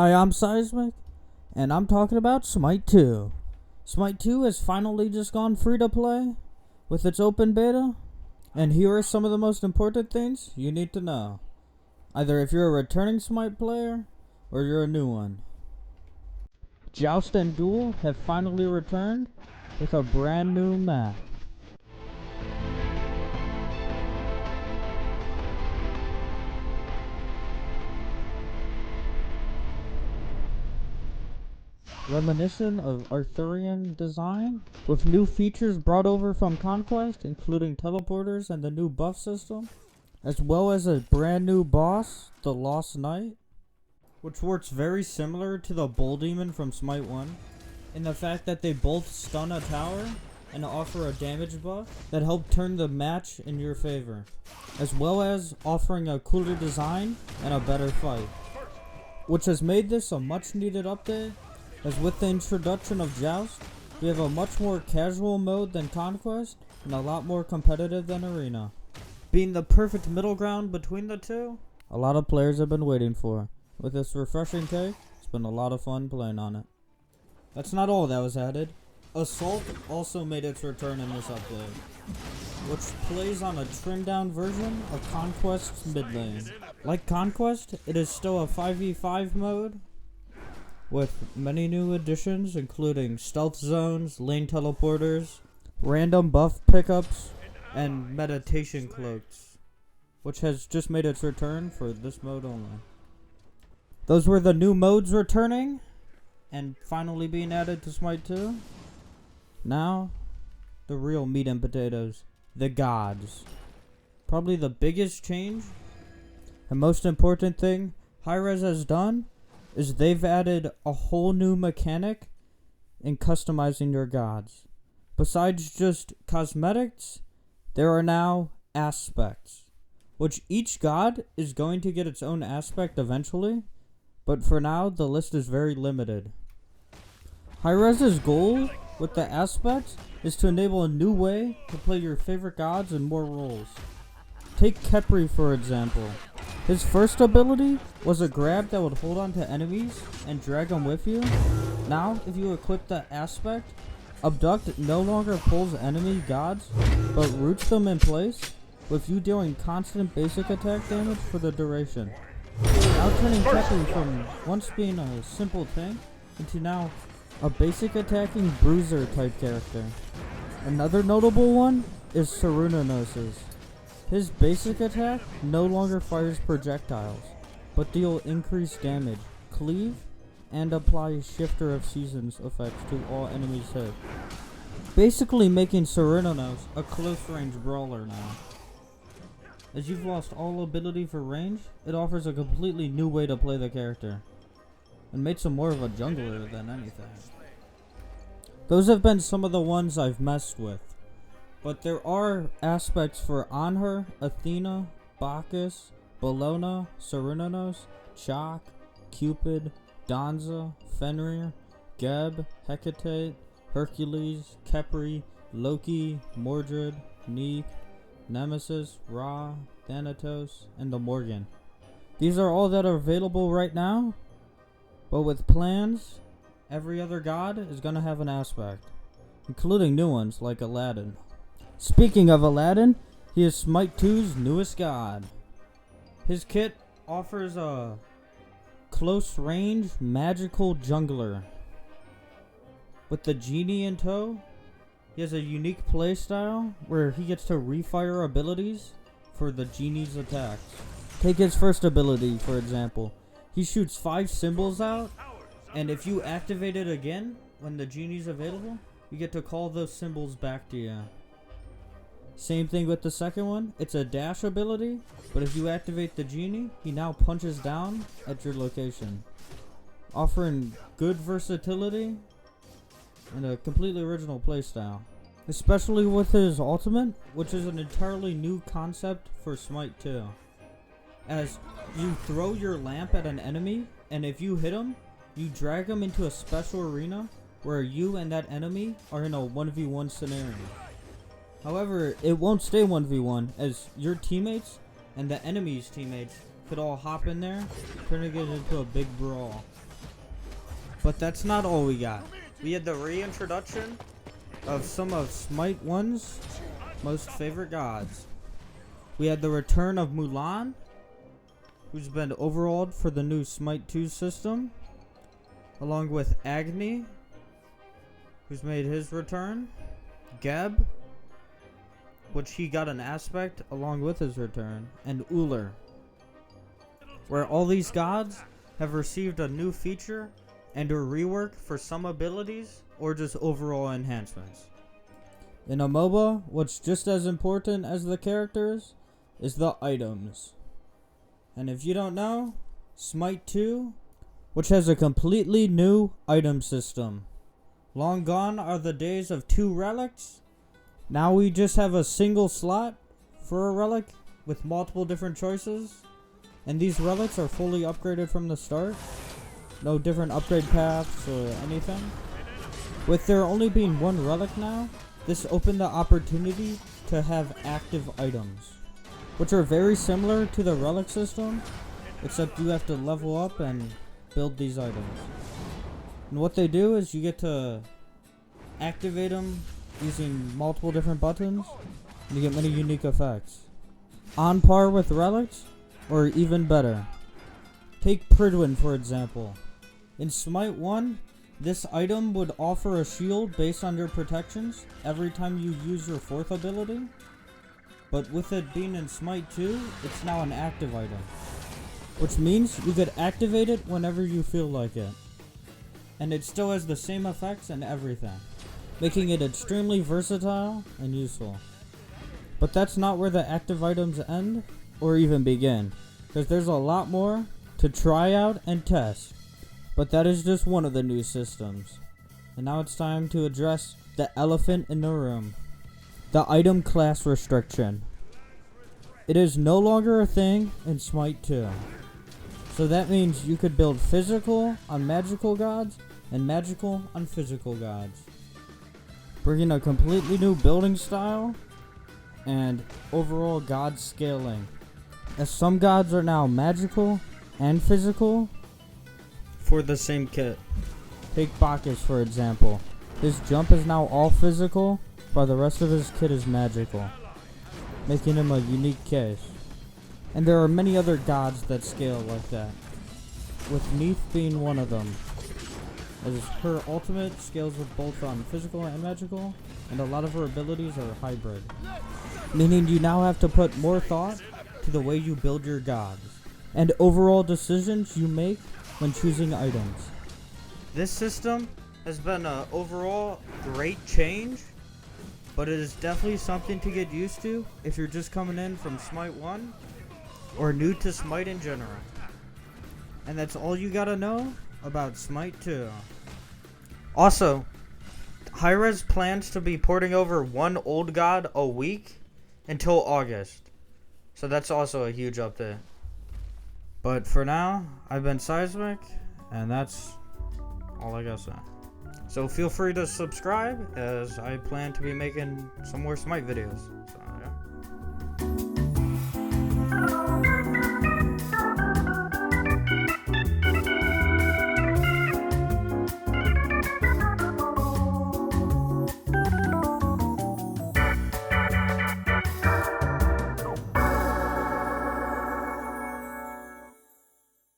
Hi, I'm Seismic, and I'm talking about Smite 2. Smite 2 has finally just gone free to play with its open beta, and here are some of the most important things you need to know. Either if you're a returning Smite player, or you're a new one. Joust and Duel have finally returned with a brand new map. Reminiscent of Arthurian design, with new features brought over from Conquest, including teleporters and the new buff system, as well as a brand new boss, the Lost Knight, which works very similar to the Bull Demon from Smite 1, in the fact that they both stun a tower and offer a damage buff that help turn the match in your favor, as well as offering a cooler design and a better fight, which has made this a much needed update, as with the introduction of Joust, we have a much more casual mode than Conquest and a lot more competitive than Arena. Being the perfect middle ground between the two, a lot of players have been waiting for. With this refreshing take, it's been a lot of fun playing on it. That's not all that was added. Assault also made its return in this update, which plays on a trimmed down version of Conquest's mid lane. Like Conquest, it is still a 5v5 mode, with many new additions including stealth zones, lane teleporters, random buff pickups, and meditation cloaks, which has just made its return for this mode only. Those were the new modes returning and finally being added to Smite 2. Now, the real meat and potatoes, the gods. Probably the biggest change and most important thing Hi-Rez has done is they've added a whole new mechanic in customizing your gods. Besides just cosmetics, there are now aspects, which each god is going to get its own aspect eventually, but for now the list is very limited. Hi-Rez's goal with the aspects is to enable a new way to play your favorite gods in more roles. Take Khepri for example. His first ability was a grab that would hold on to enemies and drag them with you. Now, if you equip the aspect, Abduct no longer pulls enemy gods, but roots them in place, with you dealing constant basic attack damage for the duration. Now turning Khepri from once being a simple tank into now a basic attacking bruiser type character. Another notable one is Sarunanos's. His basic attack no longer fires projectiles, but deal increased damage, cleave, and apply Shifter of Seasons effects to all enemies hit. Basically making Sarunanos a close range brawler now. As you've lost all ability for range, it offers a completely new way to play the character, and makes him more of a jungler than anything. Those have been some of the ones I've messed with. But there are aspects for Anhur, Athena, Bacchus, Bellona, Sarunanos, Chaac, Cupid, Danza, Fenrir, Geb, Hecate, Hercules, Khepri, Loki, Mordred, Neith, Nemesis, Ra, Thanatos, and the Morgan. These are all that are available right now, but with plans, every other god is gonna have an aspect, including new ones like Aladdin. Speaking of Aladdin, he is Smite 2's newest god. His kit offers a close range magical jungler. With the genie in tow, he has a unique playstyle where he gets to refire abilities for the genie's attacks. Take his first ability for example. He shoots 5 symbols out, and if you activate it again when the genie's available, you get to call those symbols back to you. Same thing with the second one, it's a dash ability, but if you activate the genie, he now punches down at your location, offering good versatility and a completely original playstyle. Especially with his ultimate, which is an entirely new concept for Smite 2. As you throw your lamp at an enemy, and if you hit him, you drag him into a special arena where you and that enemy are in a 1v1 scenario. However, it won't stay 1v1, as your teammates and the enemy's teammates could all hop in there, turning it into a big brawl. But that's not all we got. We had the reintroduction of some of Smite 1's most favorite gods. We had the return of Mulan, who's been overhauled for the new Smite 2 system, along with Agni, who's made his return, Geb, which he got an aspect along with his return, and Uller, where all these gods have received a new feature and a rework for some abilities or just overall enhancements. In a MOBA, what's just as important as the characters is the items. And if you don't know, Smite 2, which has a completely new item system. Long gone are the days of 2 relics. Now we just have a single slot for a relic with multiple different choices. And these relics are fully upgraded from the start. No different upgrade paths or anything. With there only being 1 relic now, this opened the opportunity to have active items, which are very similar to the relic system, except you have to level up and build these items. And what they do is you get to activate them using multiple different buttons, and you get many unique effects. On par with relics, or even better. Take Pridwin for example. In Smite 1, this item would offer a shield based on your protections every time you use your 4th ability. But with it being in Smite 2, it's now an active item, which means you could activate it whenever you feel like it. And it still has the same effects and everything, making it extremely versatile and useful. But that's not where the active items end, or even begin, because there's a lot more to try out and test. But that is just one of the new systems. And now it's time to address the elephant in the room. The item class restriction. It is no longer a thing in Smite 2. So that means you could build physical on magical gods and magical on physical gods, bringing a completely new building style and overall god scaling, as some gods are now magical and physical for the same kit. Take Bacchus for example. His jump is now all physical, while the rest of his kit is magical, making him a unique case. And there are many other gods that scale like that, with Neith being one of them, as her ultimate scales with both on physical and magical, and a lot of her abilities are hybrid, meaning you now have to put more thought to the way you build your gods, and overall decisions you make when choosing items. This system has been an overall great change, but it is definitely something to get used to if you're just coming in from Smite 1 or new to Smite in general. And that's all you gotta know about Smite 2. Also, Hi-Rez plans to be porting over 1 old god a week until August. So that's also a huge update. But for now, I've been Seismic, and that's all I gotta say. So feel free to subscribe, as I plan to be making some more Smite videos. So